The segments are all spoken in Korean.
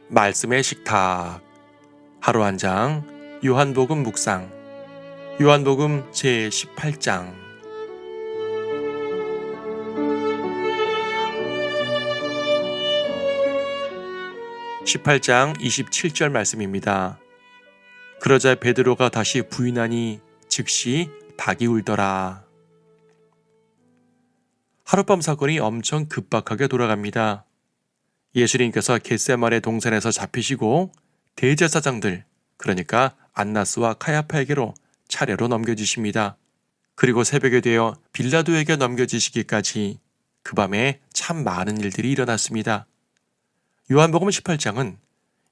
말씀의 식탁. 하루 한 장. 요한복음 묵상. 요한복음 제18장. 18장 27절 말씀입니다. 그러자 베드로가 다시 부인하니 즉시 닭이 울더라. 하룻밤 사건이 엄청 급박하게 돌아갑니다. 예수님께서 겟세마네 동산에서 잡히시고 대제사장들, 그러니까 안나스와 카야파에게로 차례로 넘겨지십니다. 그리고 새벽에 되어 빌라도에게 넘겨지시기까지 그 밤에 참 많은 일들이 일어났습니다. 요한복음 18장은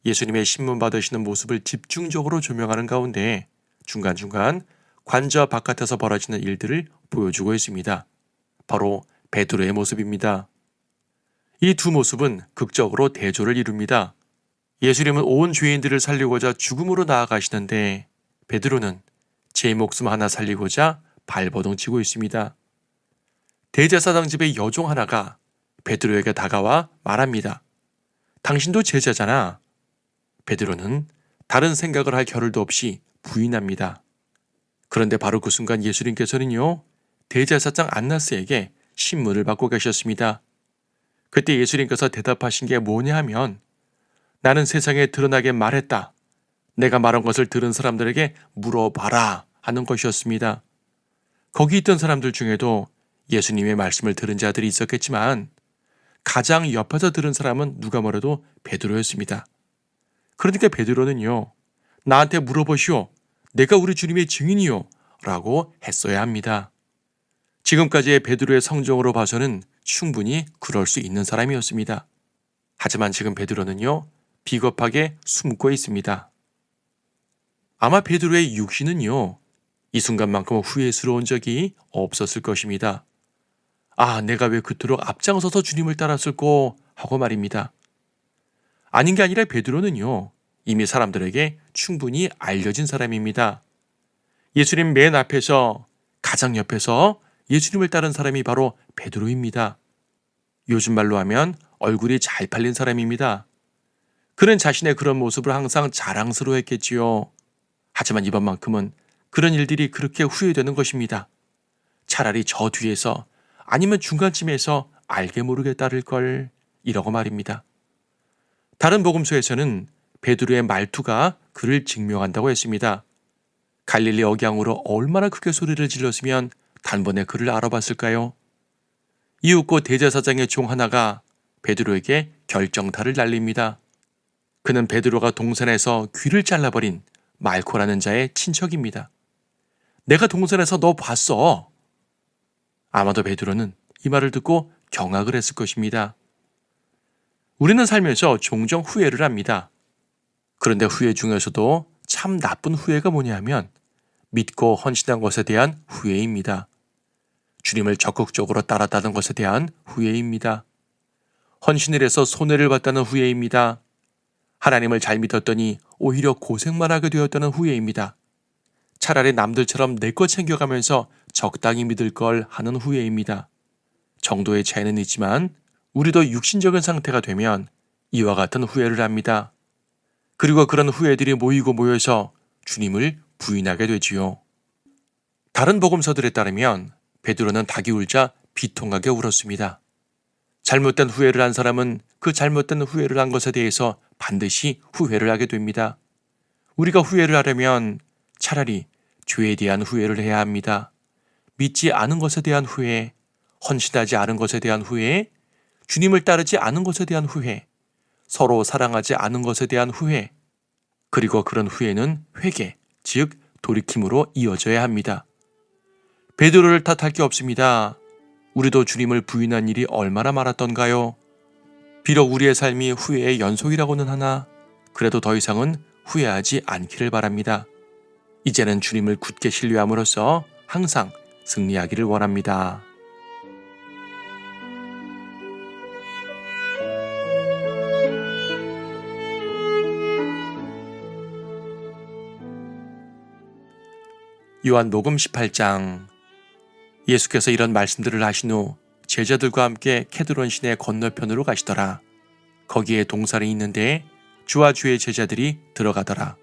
예수님의 신문 받으시는 모습을 집중적으로 조명하는 가운데 중간중간 관저 바깥에서 벌어지는 일들을 보여주고 있습니다. 바로 베드로의 모습입니다. 이 두 모습은 극적으로 대조를 이룹니다. 예수님은 온 죄인들을 살리고자 죽음으로 나아가시는데 베드로는 제 목숨 하나 살리고자 발버둥치고 있습니다. 대제사장 집의 여종 하나가 베드로에게 다가와 말합니다. 당신도 제자잖아. 베드로는 다른 생각을 할 겨를도 없이 부인합니다. 그런데 바로 그 순간 예수님께서는요, 대제사장 안나스에게 신문을 받고 계셨습니다. 그때 예수님께서 대답하신 게 뭐냐 하면 나는 세상에 드러나게 말했다. 내가 말한 것을 들은 사람들에게 물어봐라 하는 것이었습니다. 거기 있던 사람들 중에도 예수님의 말씀을 들은 자들이 있었겠지만 가장 옆에서 들은 사람은 누가 뭐래도 베드로였습니다. 그러니까 베드로는요, 나한테 물어보시오. 내가 우리 주님의 증인이요 라고 했어야 합니다. 지금까지의 베드로의 성정으로 봐서는 충분히 그럴 수 있는 사람이었습니다. 하지만 지금 베드로는요, 비겁하게 숨고 있습니다. 아마 베드로의 육신은요, 이 순간만큼 후회스러운 적이 없었을 것입니다. 아, 내가 왜 그토록 앞장서서 주님을 따랐을꼬 하고 말입니다. 아닌 게 아니라 베드로는요, 이미 사람들에게 충분히 알려진 사람입니다. 예수님 맨 앞에서, 가장 옆에서 예수님을 따른 사람이 바로 베드로입니다. 요즘 말로 하면 얼굴이 잘 팔린 사람입니다. 그는 자신의 그런 모습을 항상 자랑스러워했겠지요. 하지만 이번만큼은 그런 일들이 그렇게 후회되는 것입니다. 차라리 저 뒤에서 아니면 중간쯤에서 알게 모르게 따를 걸 이러고 말입니다. 다른 복음서에서는 베드로의 말투가 그를 증명한다고 했습니다. 갈릴리 억양으로 얼마나 크게 소리를 질렀으면 단번에 그를 알아봤을까요? 이윽고 대제사장의 종 하나가 베드로에게 결정타를 날립니다. 그는 베드로가 동산에서 귀를 잘라버린 말코라는 자의 친척입니다. 내가 동산에서 너 봤어. 아마도 베드로는 이 말을 듣고 경악을 했을 것입니다. 우리는 살면서 종종 후회를 합니다. 그런데 후회 중에서도 참 나쁜 후회가 뭐냐 하면 믿고 헌신한 것에 대한 후회입니다. 주님을 적극적으로 따랐다는 것에 대한 후회입니다. 헌신을 해서 손해를 봤다는 후회입니다. 하나님을 잘 믿었더니 오히려 고생만 하게 되었다는 후회입니다. 차라리 남들처럼 내 것 챙겨가면서 적당히 믿을 걸 하는 후회입니다. 정도의 차이는 있지만 우리도 육신적인 상태가 되면 이와 같은 후회를 합니다. 그리고 그런 후회들이 모이고 모여서 주님을 부인하게 되지요. 다른 복음서들에 따르면 베드로는 닭이 울자 비통하게 울었습니다. 잘못된 후회를 한 사람은 그 잘못된 후회를 한 것에 대해서 반드시 후회를 하게 됩니다. 우리가 후회를 하려면 차라리 죄에 대한 후회를 해야 합니다. 믿지 않은 것에 대한 후회, 헌신하지 않은 것에 대한 후회, 주님을 따르지 않은 것에 대한 후회, 서로 사랑하지 않은 것에 대한 후회, 그리고 그런 후회는 회개, 즉 돌이킴으로 이어져야 합니다. 베드로를 탓할 게 없습니다. 우리도 주님을 부인한 일이 얼마나 많았던가요? 비록 우리의 삶이 후회의 연속이라고는 하나 그래도 더 이상은 후회하지 않기를 바랍니다. 이제는 주님을 굳게 신뢰함으로써 항상 승리하기를 원합니다. 요한복음 18장. 예수께서 이런 말씀들을 하신 후 제자들과 함께 케드론 시내 건너편으로 가시더라. 거기에 동산이 있는데 주와 주의 제자들이 들어가더라.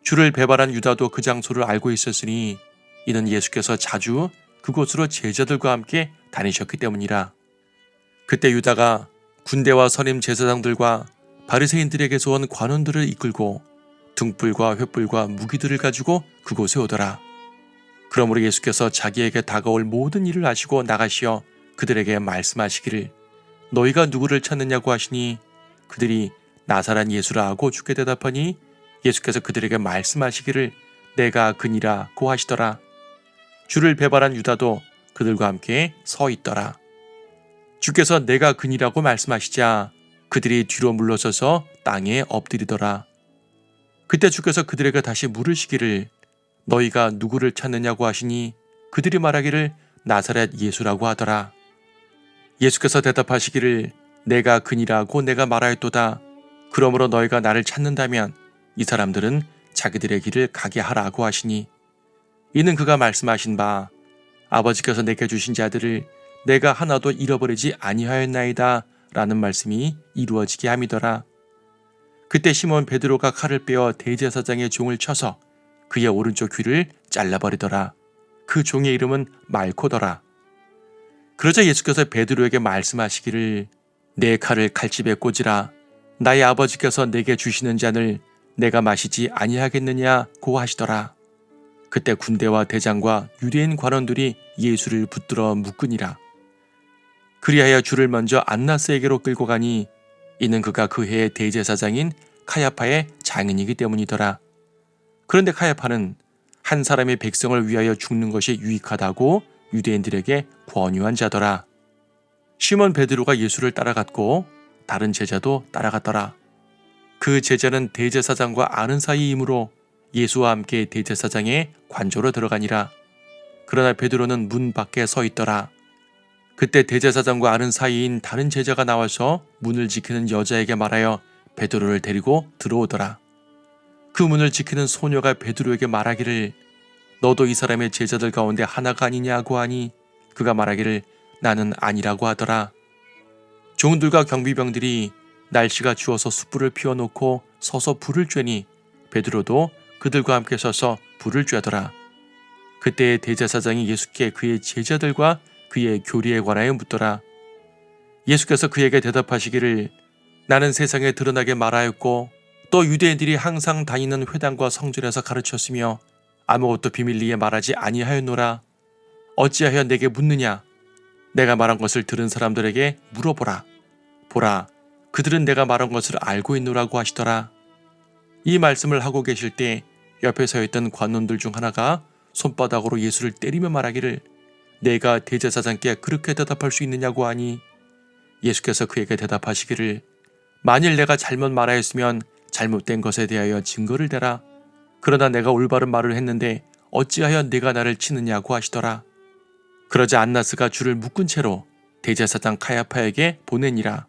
주를 배반한 유다도 그 장소를 알고 있었으니 이는 예수께서 자주 그곳으로 제자들과 함께 다니셨기 때문이라. 그때 유다가 군대와 선임 제사장들과 바리새인들에게서 온 관원들을 이끌고 등불과 횃불과 무기들을 가지고 그곳에 오더라. 그러므로 예수께서 자기에게 다가올 모든 일을 아시고 나가시어 그들에게 말씀하시기를 너희가 누구를 찾느냐고 하시니 그들이 나사렛 예수라 하고 주께 대답하니 예수께서 그들에게 말씀하시기를 내가 그니라고 하시더라. 주를 배반한 유다도 그들과 함께 서 있더라. 주께서 내가 그니라고 말씀하시자 그들이 뒤로 물러서서 땅에 엎드리더라. 그때 주께서 그들에게 다시 물으시기를 너희가 누구를 찾느냐고 하시니 그들이 말하기를 나사렛 예수라고 하더라. 예수께서 대답하시기를 내가 그니라고 내가 말하였도다. 그러므로 너희가 나를 찾는다면 이 사람들은 자기들의 길을 가게 하라고 하시니 이는 그가 말씀하신 바 아버지께서 내게 주신 자들을 내가 하나도 잃어버리지 아니하였나이다 라는 말씀이 이루어지게 함이더라. 그때 시몬 베드로가 칼을 빼어 대제사장의 종을 쳐서 그의 오른쪽 귀를 잘라버리더라. 그 종의 이름은 말코더라. 그러자 예수께서 베드로에게 말씀하시기를 내 칼을 칼집에 꽂으라. 나의 아버지께서 내게 주시는 잔을 내가 마시지 아니하겠느냐고 하시더라. 그때 군대와 대장과 유대인 관원들이 예수를 붙들어 묶으니라. 그리하여 주를 먼저 안나스에게로 끌고 가니 이는 그가 그 해의 대제사장인 카야파의 장인이기 때문이더라. 그런데 카야파는 한 사람의 백성을 위하여 죽는 것이 유익하다고 유대인들에게 권유한 자더라. 시몬 베드로가 예수를 따라갔고 다른 제자도 따라갔더라. 그 제자는 대제사장과 아는 사이이므로 예수와 함께 대제사장의 관조로 들어가니라. 그러나 베드로는 문 밖에 서 있더라. 그때 대제사장과 아는 사이인 다른 제자가 나와서 문을 지키는 여자에게 말하여 베드로를 데리고 들어오더라. 그 문을 지키는 소녀가 베드로에게 말하기를 너도 이 사람의 제자들 가운데 하나가 아니냐고 하니 그가 말하기를 나는 아니라고 하더라. 종들과 경비병들이 날씨가 추워서 숯불을 피워놓고 서서 불을 쬐니 베드로도 그들과 함께 서서 불을 쬐더라. 그때 대제사장이 예수께 그의 제자들과 그의 교리에 관하여 묻더라. 예수께서 그에게 대답하시기를 나는 세상에 드러나게 말하였고 또 유대인들이 항상 다니는 회당과 성전에서 가르쳤으며 아무것도 비밀리에 말하지 아니하였노라. 어찌하여 내게 묻느냐? 내가 말한 것을 들은 사람들에게 물어보라. 보라, 그들은 내가 말한 것을 알고 있노라고 하시더라. 이 말씀을 하고 계실 때 옆에 서 있던 관원들 중 하나가 손바닥으로 예수를 때리며 말하기를 내가 대제사장께 그렇게 대답할 수 있느냐고 하니 예수께서 그에게 대답하시기를 만일 내가 잘못 말하였으면 잘못된 것에 대하여 증거를 대라. 그러나 내가 올바른 말을 했는데 어찌하여 네가 나를 치느냐고 하시더라. 그러자 안나스가 주를 묶은 채로 대제사장 카야파에게 보내니라.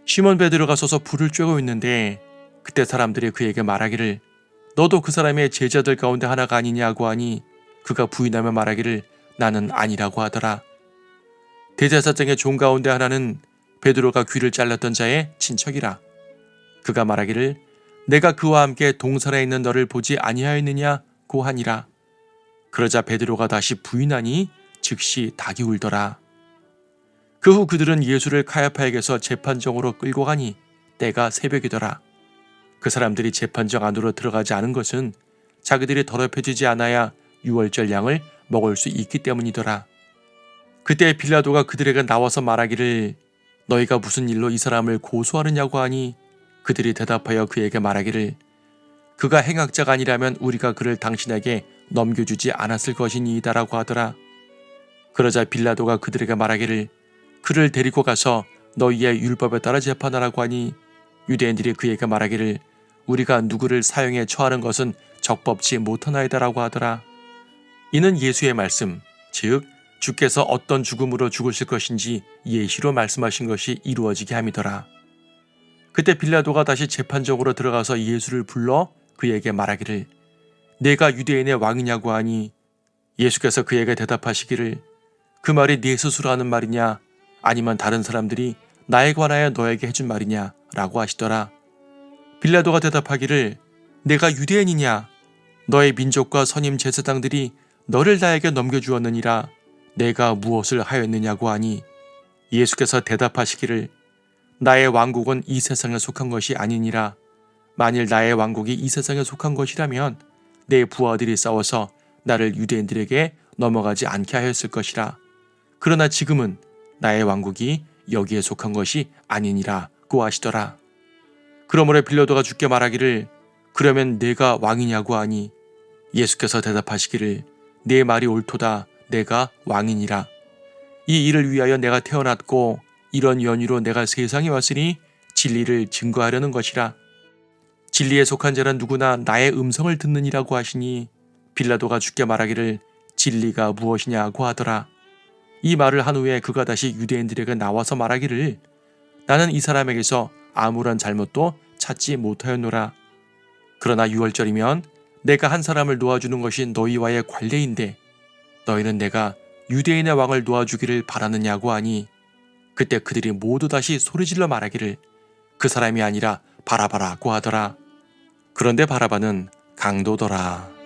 시몬 베드로가 서서 불을 쬐고 있는데 그때 사람들이 그에게 말하기를 너도 그 사람의 제자들 가운데 하나가 아니냐고 하니 그가 부인하며 말하기를 나는 아니라고 하더라. 대제사장의 종 가운데 하나는 베드로가 귀를 잘랐던 자의 친척이라. 그가 말하기를 내가 그와 함께 동산에 있는 너를 보지 아니하였느냐고 하니라. 그러자 베드로가 다시 부인하니 즉시 닭이 울더라. 그 후 그들은 예수를 카야파에게서 재판정으로 끌고 가니 때가 새벽이더라. 그 사람들이 재판정 안으로 들어가지 않은 것은 자기들이 더럽혀지지 않아야 유월절 양을 먹을 수 있기 때문이더라. 그때 빌라도가 그들에게 나와서 말하기를 너희가 무슨 일로 이 사람을 고소하느냐고 하니 그들이 대답하여 그에게 말하기를 그가 행악자가 아니라면 우리가 그를 당신에게 넘겨주지 않았을 것이니이다라고 하더라. 그러자 빌라도가 그들에게 말하기를 그를 데리고 가서 너희의 율법에 따라 재판하라고 하니 유대인들이 그에게 말하기를 우리가 누구를 사형에 처하는 것은 적법치 못하나이다라고 하더라. 이는 예수의 말씀, 즉 주께서 어떤 죽음으로 죽으실 것인지 예시로 말씀하신 것이 이루어지게 함이더라. 그때 빌라도가 다시 재판정으로 들어가서 예수를 불러 그에게 말하기를 내가 유대인의 왕이냐고 하니 예수께서 그에게 대답하시기를 그 말이 네 스스로 하는 말이냐 아니면 다른 사람들이 나에 관하여 너에게 해준 말이냐 라고 하시더라. 빌라도가 대답하기를 내가 유대인이냐? 너의 민족과 선임 제사장들이 너를 나에게 넘겨주었느니라. 내가 무엇을 하였느냐고 하니 예수께서 대답하시기를 나의 왕국은 이 세상에 속한 것이 아니니라. 만일 나의 왕국이 이 세상에 속한 것이라면 내 부하들이 싸워서 나를 유대인들에게 넘어가지 않게 하였을 것이라. 그러나 지금은 나의 왕국이 여기에 속한 것이 아니니라고 하시더라. 그러므로 빌라도가 주께 말하기를 그러면 내가 왕이냐고 하니 예수께서 대답하시기를 네 말이 옳도다. 내가 왕이니라. 이 일을 위하여 내가 태어났고 이런 연유로 내가 세상에 왔으니 진리를 증거하려는 것이라. 진리에 속한 자는 누구나 나의 음성을 듣느니라고 하시니 빌라도가 주께 말하기를 진리가 무엇이냐고 하더라. 이 말을 한 후에 그가 다시 유대인들에게 나와서 말하기를 나는 이 사람에게서 아무런 잘못도 찾지 못하였노라. 그러나 6월절이면 내가 한 사람을 놓아주는 것이 너희와의 관례인데 너희는 내가 유대인의 왕을 놓아주기를 바라느냐고 하니 그때 그들이 모두 다시 소리질러 말하기를 그 사람이 아니라 바라바라고 하더라. 그런데 바라바는 강도더라.